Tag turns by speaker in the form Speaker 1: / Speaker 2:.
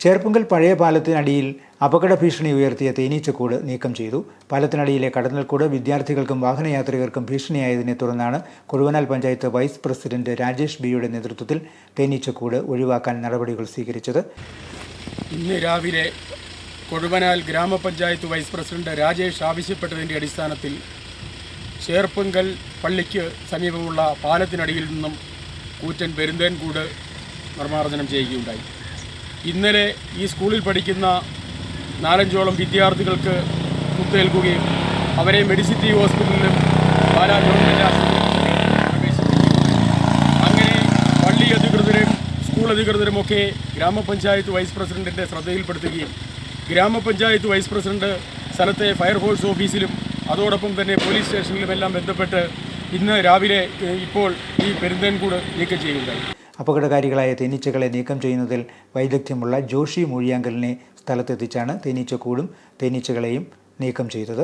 Speaker 1: ചേർപ്പുങ്കൽ പഴയ പാലത്തിനടിയിൽ അപകട ഭീഷണി ഉയർത്തിയ തേനീച്ചക്കൂട് നീക്കം ചെയ്തു. പാലത്തിനടിയിലെ കടന്നൽക്കൂട് വിദ്യാർത്ഥികൾക്കും വാഹനയാത്രികർക്കും ഭീഷണിയായതിനെ തുടർന്നാണ് കൊടുവനാൽ പഞ്ചായത്ത് വൈസ് പ്രസിഡന്റ് രാജേഷ് ബിയുടെ നേതൃത്വത്തിൽ തേനീച്ചക്കൂട് ഒഴിവാക്കാൻ നടപടികൾ സ്വീകരിച്ചത്.
Speaker 2: ഇന്ന് രാവിലെ കൊടുവനാൽ ഗ്രാമപഞ്ചായത്ത് വൈസ് പ്രസിഡന്റ് രാജേഷ് ആവശ്യപ്പെട്ടതിൻ്റെ അടിസ്ഥാനത്തിൽ ചേർപ്പുങ്കൽ പള്ളിക്ക് സമീപമുള്ള പാലത്തിനടിയിൽ നിന്നും കൂറ്റൻ പെരുന്തേൻകൂട് നിർമ്മാർജ്ജനം ചെയ്യുകയുണ്ടായി. ഇന്നലെ ഈ സ്കൂളിൽ പഠിക്കുന്ന 4-5ഓളം വിദ്യാർത്ഥികൾക്ക് കുത്തേൽക്കുകയും അവരെ മെഡിസിറ്റി ഹോസ്പിറ്റലിലും പാലാ ഗവൺമെൻറ് ആശുപത്രിയിലും പ്രവേശിപ്പിക്കുകയും അങ്ങനെ പള്ളി അധികൃതരും സ്കൂൾ അധികൃതരുമൊക്കെ ഗ്രാമപഞ്ചായത്ത് വൈസ് പ്രസിഡന്റിൻ്റെ ശ്രദ്ധയിൽപ്പെടുത്തുകയും ഗ്രാമപഞ്ചായത്ത് വൈസ് പ്രസിഡന്റ് സ്ഥലത്തെ ഫയർഫോഴ്സ് ഓഫീസിലും അതോടൊപ്പം തന്നെ പോലീസ് സ്റ്റേഷനിലുമെല്ലാം ബന്ധപ്പെട്ട് ഇന്ന് രാവിലെ ഇപ്പോൾ ഈ പെരുന്തേൻകൂട് നീക്കം ചെയ്യുകയുണ്ടായി.
Speaker 1: അപകടകാരികളായ തേനീച്ചകളെ നീക്കം ചെയ്യുന്നതിൽ വൈദഗ്ധ്യമുള്ള ജോഷി മൂഴിയാങ്കലിനെ സ്ഥലത്തെത്തിച്ചാണ് തേനീച്ചക്കൂടും തേനീച്ചകളെയും നീക്കം ചെയ്തത്.